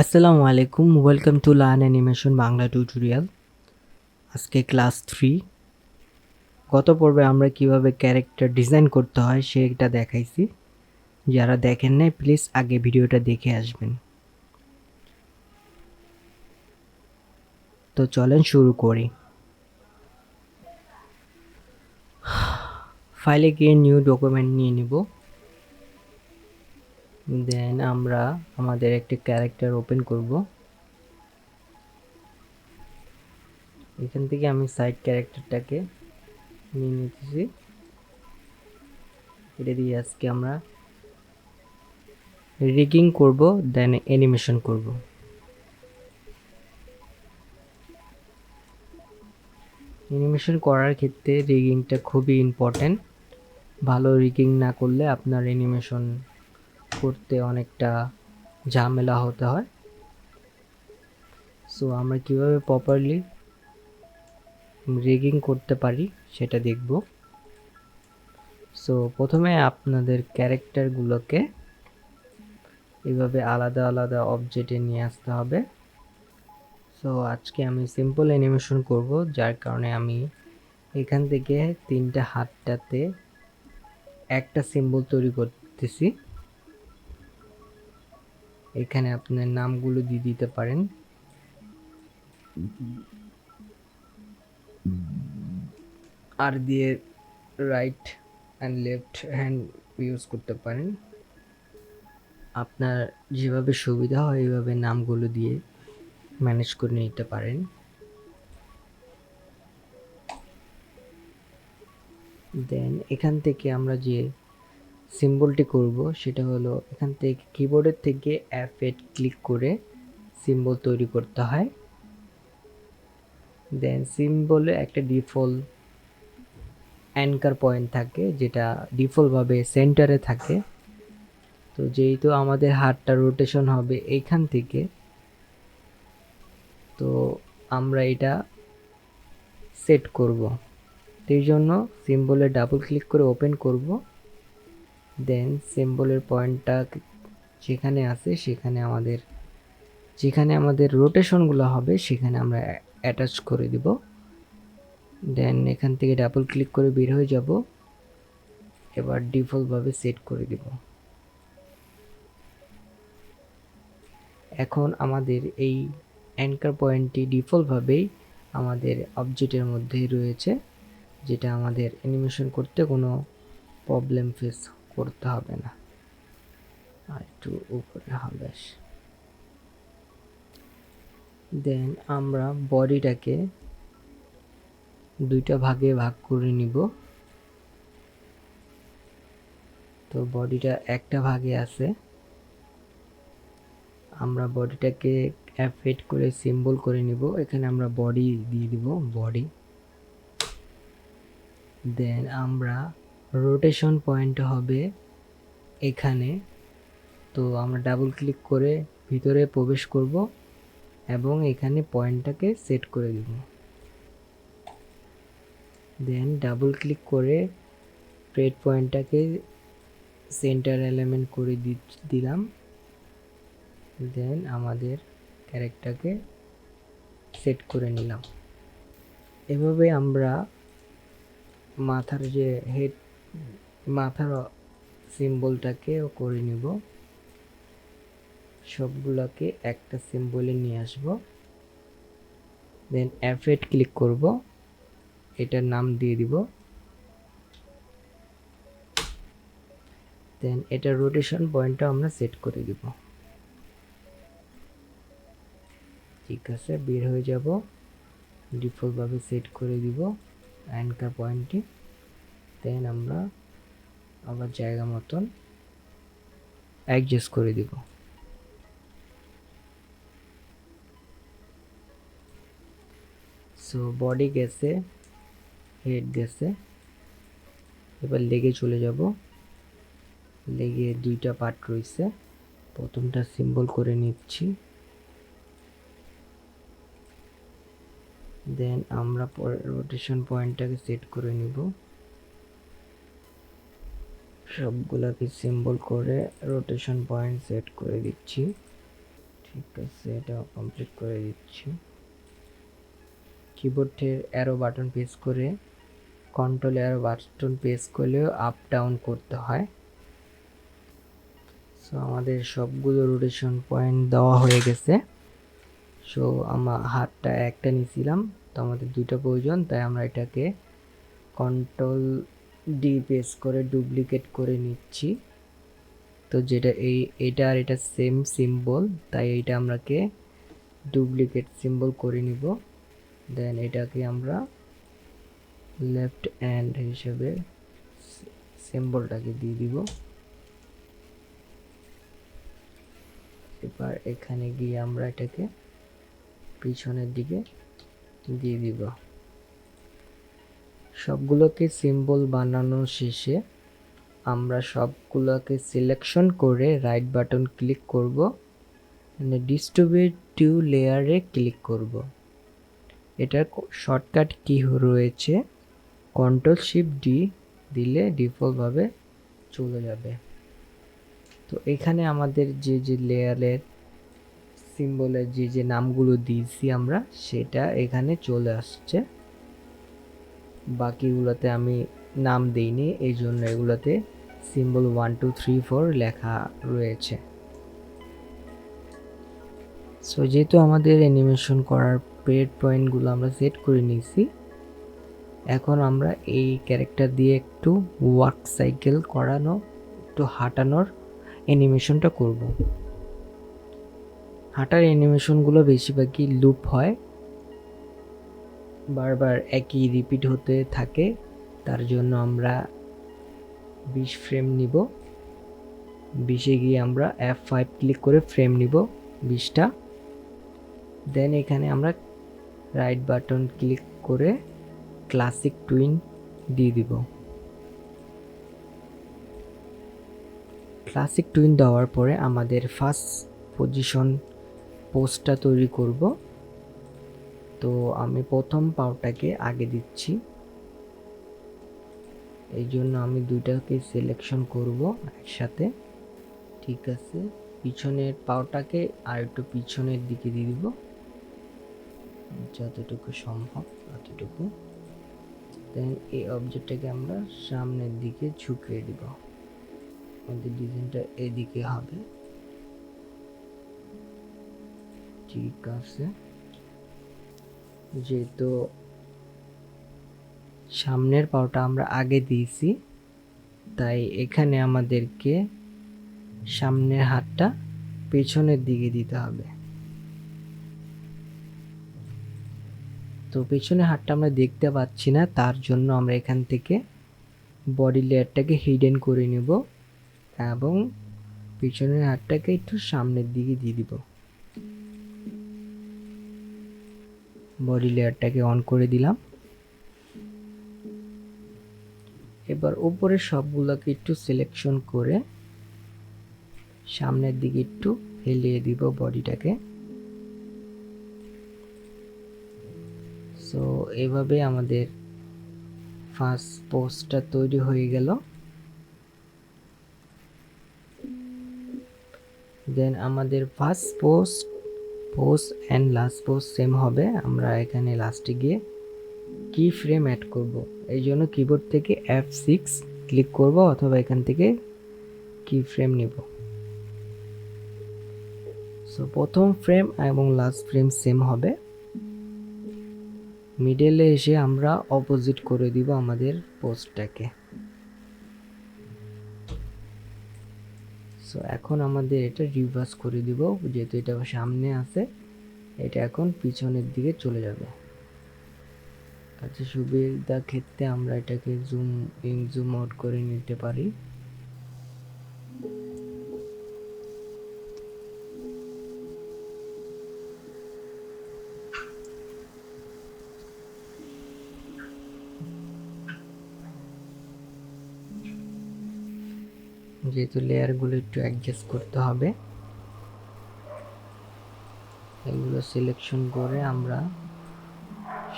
আসসালামু আলাইকুম, welcome to learn animation Bangla tutorial. আজকে ক্লাস 3। গত পর্বে আমরা কিভাবে ক্যারেক্টার ডিজাইন করতে হয় সেটা দেখাইছি। যারা দেখেন নাই প্লিজ আগে ভিডিওটা দেখে আসবেন। তো চলেন শুরু করি। ফাইলে গিয়ে নিউ ডকুমেন্ট নিয়ে নিব। দেন আমরা আমাদের একটি ক্যারেক্টার ওপেন করব। এখান থেকে আমি সাইড ক্যারেক্টারটাকে নিয়ে নিতেছি। এটা দিয়ে আজকে আমরা রিগিং করব, দেন অ্যানিমেশন করব। অ্যানিমেশন করার ক্ষেত্রে রিগিংটা খুবই ইম্পর্ট্যান্ট। ভালো রিগিং না করলে আপনার অ্যানিমেশন করতে অনেকটা ঝামেলা হতে হয়। সো আমরা কিভাবে প্রপারলি রিগিং করতে পারি সেটা দেখব। সো প্রথমে আপনাদের ক্যারেক্টারগুলোকে এভাবে আলাদা আলাদা অবজেক্টে নিয়ে আসতে হবে। সো আজকে আমি সিম্পল অ্যানিমেশন করব, যার কারণে আমি এখান থেকে তিনটা হাতটাতে একটা সিম্বল তৈরি করতেছি। এখানে আপনার নামগুলো দিয়ে দিতে পারেন। আর দিয়ে right and left hand use করতে পারেন। আপনার যেভাবে সুবিধা হয় এইভাবে নামগুলো দিয়ে ম্যানেজ করে নিতে পারেন। দেন এখান থেকে আমরা যে সিম্বলটি করব সেটা হলো এখান থেকে কিবোর্ডের থেকে F8 ক্লিক করে সিম্বল তৈরি করতে হয়। দেন সিম্বলে একটা ডিফল্ট অ্যাঙ্কার পয়েন্ট থাকে, যেটা ডিফল্টভাবে সেন্টারে থাকে। তো যেহেতু আমাদের হাতটা রোটেশন হবে এইখান থেকে, তো আমরা এটা সেট করব। এই জন্য সিম্বলে ডাবল ক্লিক করে ওপেন করব। দেন সিম্বলের পয়েন্টটা যেখানে আছে যেখানে আমাদের রোটেশনগুলো হবে সেখানে আমরা অ্যাটাচ করে দিব। দেন এখান থেকে ডাবল ক্লিক করে বের হয়ে যাব। এবার ডিফল্টভাবে সেট করে দিব। এখন আমাদের এই অ্যাঙ্কার পয়েন্টটি ডিফল্টভাবেই আমাদের অবজেক্টের মধ্যে রয়েছে, যেটা আমাদের অ্যানিমেশন করতে কোনো প্রবলেম ফেস করতে হবে না। আর একটু উপরে হবে। দেন আমরা বডিটাকে দুইটা ভাগে ভাগ করে নিব। তো বডিটা একটা ভাগে আছে, আমরা বডিটাকে F8 করে সিম্বল করে নিব। এখানে আমরা বডি দিয়ে দিব, বডি। দেন আমরা রোটেশন পয়েন্ট হবে এখানে। তো আমরা ডাবল ক্লিক করে ভিতরে প্রবেশ করব এবং এখানে পয়েন্টটাকে সেট করে দিব। দেন ডাবল ক্লিক করে ট্রেড পয়েন্টটাকে সেন্টার এলিমেন্ট করে দিলাম। দেন আমাদের ক্যারেক্টারকে সেট করে নিলাম। এভাবে আমরা মাথার যে মাথার সিম্বলটাকেও করে নিব। সবগুলোকে একটা সিম্বলে নিয়ে আসব। দেন F8 ক্লিক করব, এটার নাম দিয়ে দিব। দেন এটার রোটেশন পয়েন্টটা আমরা সেট করে দিব। ঠিক আছে, বের হয়ে যাব। ডিফল্টভাবে সেট করে দিব অ্যাঙ্কার পয়েন্টটি। দেন আমরা আবার জায়গা মতন অ্যাডজাস্ট করে দিব। সো বডি গেছে, হেড গেছে। এবার লেগে চলে যাব। লেগে দুইটা পার্ট রয়েছে, প্রথমটা সিম্বল করে নিচ্ছি। দেন আমরা রোটেশন পয়েন্টটাকে সেট করে নিব। সবগুলাকে সিম্বল করে রোটেশন পয়েন্ট সেট করে দিচ্ছি। ঠিক আছে, এটা কমপ্লিট করে দিচ্ছি। কিবোর্ডের অ্যারো বাটন প্রেস করে কন্ট্রোল অ্যারো বাটন প্রেস করলেও আপ ডাউন করতে হয়। সো আমাদের সবগুলো রোটেশন পয়েন্ট দেওয়া হয়ে গেছে। সো আমার হাতটা একটা নিয়েছিলাম, তো আমাদের দুটো প্রয়োজন, তাই আমরা এটাকে কন্ট্রোল ডি প্রেস করে ডুপ্লিকেট করে নিচ্ছি। তো যেটা এটা আর এটা সেম সিম্বল, তাই এইটা আমরাকে ডুপ্লিকেট সিম্বল করে নিব। দেন এটাকে আমরা লেফট হ্যান্ড হিসেবে সিম্বলটাকে দিয়ে দিব। এবার এখানে গিয়ে আমরা এটাকে পিছনের দিকে দিয়ে দিব। সবগুলোকে সিম্বল বানানো শেষে আমরা সবগুলোকে সিলেকশন করে রাইট বাটন ক্লিক করব, ডিস্ট্রিবিউট টু লেয়ারে ক্লিক করব। এটার শর্টকাট কি রয়েছে, কন্ট্রোল শিফট ডি দিলে ডিফল্টভাবে চলে যাবে। তো এখানে আমাদের যে যে লেয়ারের সিম্বলের যে যে নামগুলো দিয়েছি আমরা, সেটা এখানে চলে আসছে। বাকিগুলোতে আমি নাম দিইনি, এই জন্য এগুলোতে সিম্বল 1 2 3 4 লেখা রয়েছে। সো যেহেতু আমাদের অ্যানিমেশন করার পেড পয়েন্টগুলো আমরা সেট করে নিয়েছি, এখন আমরা এই ক্যারেক্টার দিয়ে একটু ওয়াক সাইকেল করানো, একটু হাঁটানোর অ্যানিমেশনটা করব। হাঁটার অ্যানিমেশনগুলো বেশিরভাগই লুপ হয়, বারবার একই রিপিট হতে থাকে। তার জন্য আমরা 20 ফ্রেম নিব। 20-এ গিয়ে আমরা F5 ক্লিক করে ফ্রেম নিব 20টা। দেন এখানে আমরা রাইট বাটন ক্লিক করে ক্লাসিক টুইন দিয়ে দিব। ক্লাসিক টুইন দেওয়ার পরে আমাদের ফার্স্ট পজিশন পোস্টটা তৈরি করব। তো আমি প্রথম পাওটাকে আগে দিচ্ছি, এই জন্য আমি দুইটাকে সিলেকশন করব একসাথে। ঠিক আছে, পিছনের পাওটাকে আর একটু পিছনের দিকে দিয়ে দিব, যতটুকু সম্ভব ততটুকু। দেন এই অবজেক্টটাকে আমরা সামনের দিকে ঝুঁকিয়ে দিব, আমাদের ডিজাইনটা এদিকে হবে। ঠিক আছে, যেহেতু সামনের পাওটা আমরা আগে দিয়েছি, তাই এখানে আমাদেরকে সামনের হাতটা পেছনের দিকে দিতে হবে। তো পেছনের হাতটা আমরা দেখতে পাচ্ছি না, তার জন্য আমরা এখান থেকে বডি লেয়ারটাকে হিডেন করে নেব এবং পিছনের হাতটাকে একটু সামনের দিকে দিয়ে দিব। বডি লেয়ারটাকে অন করে দিলাম। এবার উপরে সবগুলোকে একটু সিলেকশন করে সামনের দিকে একটু হেলিয়ে দিব বডিটাকে। সো এভাবে আমাদের ফার্স্ট পোস্টটা তৈরি হয়ে গেল। দেন আমাদের first post and last post same হবে। আমরা এখানে লাস্টে গিয়ে কি ফ্রেম অ্যাড করব, এই জন্য কিবোর্ড থেকে F6 ক্লিক করব অথবা এখান থেকে কি ফ্রেম নিব। সো প্রথম ফ্রেম এবং লাস্ট ফ্রেম সেম হবে। মিডলে এসে আমরা অপোজিট করে দিব আমাদের পোস্টটাকে। সো এখন আমাদের এটা রিভার্স করে দিব, যেহেতু এটা সামনে আছে, এটা এখন পিছনের দিকে চলে যাবে। কাছে সুবিধা ক্ষেত্রে আমরা এটাকে জুম ইন জুম আউট করে নিতে পারি। যেহেতু লেয়ারগুলো একটু অ্যাডজাস্ট করতে হবে, এগুলো সিলেকশন করে আমরা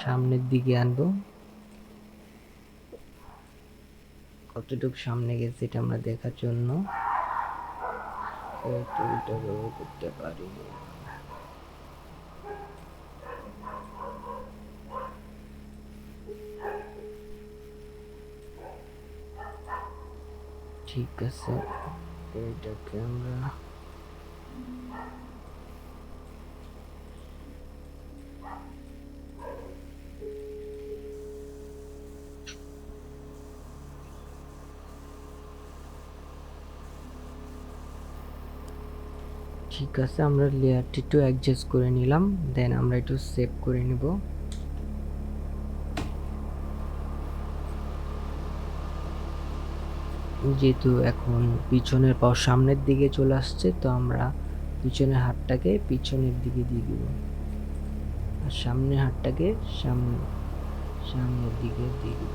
সামনের দিকে আনবো। কতটুকু সামনে গেছে এটা আমরা দেখার জন্য এটা ব্যবহার করতে পারি। ঠিক আছে, এটাকে আমরা ঠিক আছে, আমরা লেয়ারটি একটু অ্যাডজাস্ট করে নিলাম। দেন আমরা একটু সেভ করে নিব। যেহেতু এখন পিছনের পা সামনের দিকে চলে আসছে, তো আমরা পিছনের হাতটাকে পিছনের দিকে দিয়ে দিব, আর সামনের হাতটাকে সামনের দিকে দিয়ে দিব।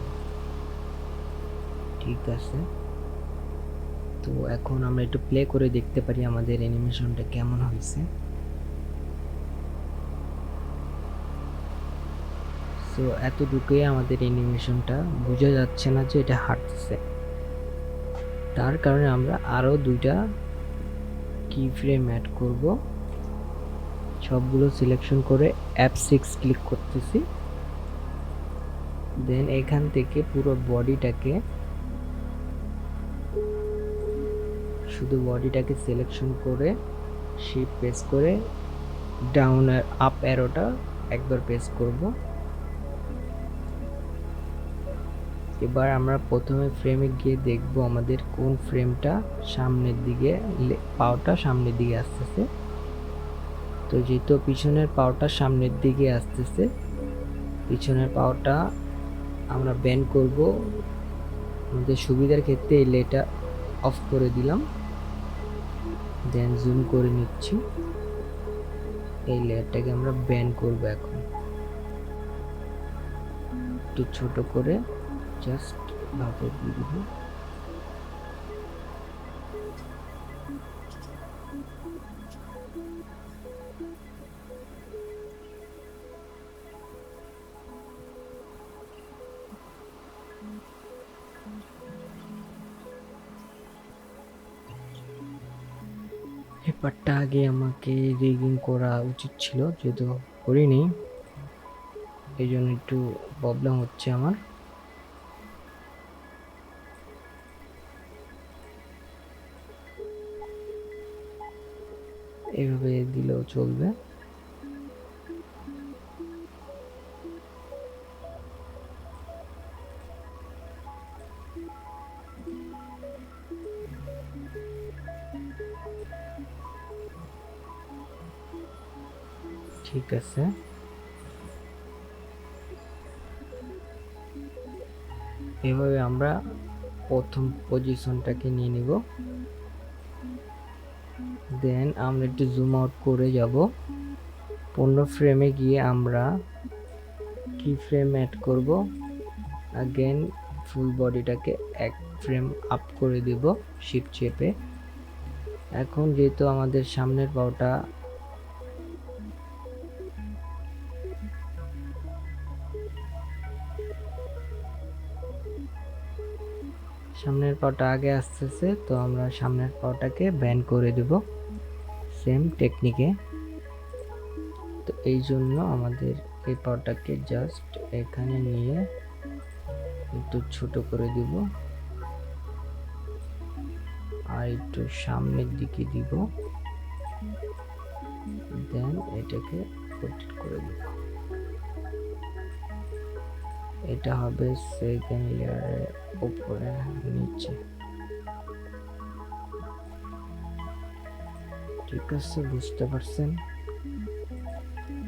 ঠিক আছে, তো এখন আমরা একটু প্লে করে দেখতে পারি আমাদের অ্যানিমেশনটা কেমন হয়েছে। সো এতটুকুই আমাদের অ্যানিমেশনটা, বোঝা যাচ্ছে না যে এটা হাঁটতেছে। তার কারণে আমরা আরো 2টা কি ফ্রেম অ্যাড করব। সবগুলো সিলেকশন করে F6 ক্লিক করতেছি। দেন এখান থেকে পুরো বডিটাকে, শুধু বডিটাকে সিলেকশন করে শিফট প্রেস করে ডাউন আর আপ অ্যারোটা একবার প্রেস করব। এবার আমরা প্রথমে ফ্রেমে গিয়ে দেখব আমাদের কোন ফ্রেমটা সামনের দিকে, পাওটা সামনের দিকে আসতেছে। তো যেহেতু পিছনের পাওটা সামনের দিকে আসতেছে, পিছনের পাওটা আমরা ব্যান্ড করব। আমাদের সুবিধার ক্ষেত্রে এই লেটা অফ করে দিলাম। দেন জুম করে নিচ্ছি। এই লেয়ারটাকে আমরা ব্যান্ড করব। এখন একটু ছোট করে জাস্ট ভাবে দিয়ে দিব। ব্যাপারটা আগে আমাকে রিগিং করা উচিত ছিল, যেহেতু করিনি, এই জন্য একটু প্রবলেম হচ্ছে আমার। এভাবে দিলেও চলবে। ঠিক আছে, এভাবে আমরা প্রথম পজিশনটাকে নিয়ে নিব। দেন আমরা একটু জুম আউট করে যাব। 15 ফ্রেমে গিয়ে আমরা কি ফ্রেম অ্যাড করব। अगेन ফুল বডিটাকে এক ফ্রেম আপ করে দেব শিফট চেপে। এখন যেহেতু আমাদের সামনের পাওটা আগে আসতেছে, তো আমরা সামনের পাওটাকে ব্যান্ড করে দেব সেম টেকনিকে। তো এই জন্য আমাদের এই পাওটাকে জাস্ট এখানে নিয়ে একটু ছোট করে দিব, আর একটু সামনের দিকে দিব। দেন এটাকে রোটেট করে দিব। এটা হবে সেকেন্ড লেয়ারের উপরে নিচে। ঠিক আছে, বুঝতে পারছেন?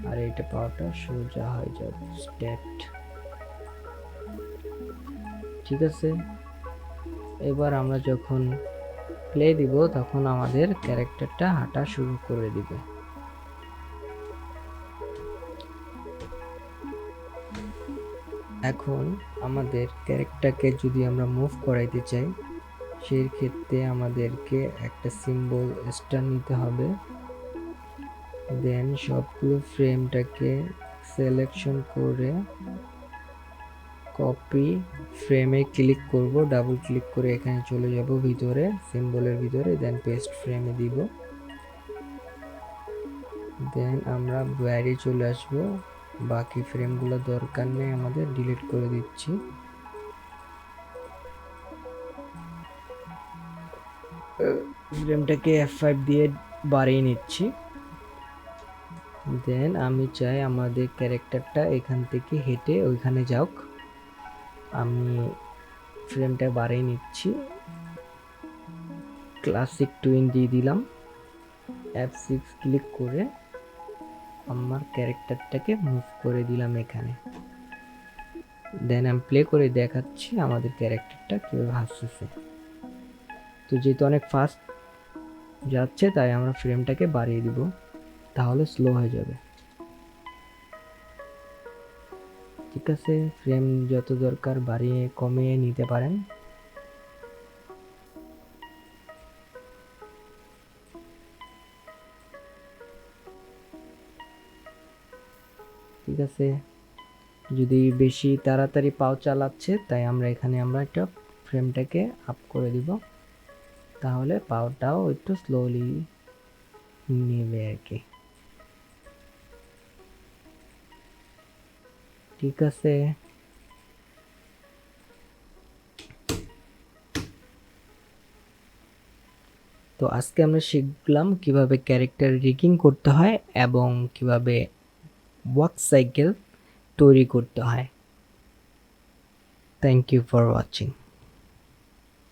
আর এটা পাওয়াটা সোজা হয়ে যাবে স্টেট। ঠিক আছে, এবার আমরা যখন প্লে দিব তখন আমাদের ক্যারেক্টারটা হাঁটা শুরু করে দিবে। এখন আমাদের ক্যারেক্টারকে যদি আমরা মুভ করাইতে চাই, সেই ক্ষেত্রে আমাদেরকে একটা সিম্বল স্টার নিতে হবে। দেন সবগুলো ফ্রেমটাকে সিলেকশন করে কপি ফ্রেমে ক্লিক করব, ডাবল ক্লিক করে এখানে চলে যাব ভিতরে, সিম্বলের ভিতরে। দেন পেস্ট ফ্রেমে দিব। দেন আমরা বাইরে চলে আসব। বাকি ফ্রেমগুলো দরকার নেই আমাদের, ডিলিট করে দিচ্ছি। ফ্রেমটাকে F5 দিয়ে বাড়িয়ে নিচ্ছি। দেন আমি চাই আমাদের ক্যারেক্টারটা এখান থেকে হেঁটে ওইখানে যাক। আমি ফ্রেমটা বাড়িয়ে নিচ্ছি, ক্লাসিক টুইন দিয়ে দিলাম, F6 ক্লিক করে আমার ক্যারেক্টারটাকে মুভ করে দিলাম এখানে। দেন আমি প্লে করে দেখাচ্ছি আমাদের ক্যারেক্টারটা কীভাবে হাসতেছে। তো যেহেতু অনেক ফাস্ট যাচ্ছে তাই আমরা ফ্রেমটাকে বাড়িয়ে দিব, তাহলে স্লো হয়ে যাবে। ঠিক আছে, ফ্রেম যত দরকার বাড়িয়ে কমিয়ে নিতে পারেন। ঠিক আছে, যদি বেশি তাড়াতাড়ি পাও চালাচ্ছে তাই আমরা এখানে একটা ফ্রেমটাকে আপ করে দিব, তাহলে পাওটাও একটু স্লোলি নেবে আর কি। ঠিক আছে, তো আজকে আমরা শিখলাম কিভাবে ক্যারেক্টার রিগিং করতে হয় এবং কিভাবে ওয়াক সাইকেল তৈরি করতে হয়। Thank you for watching.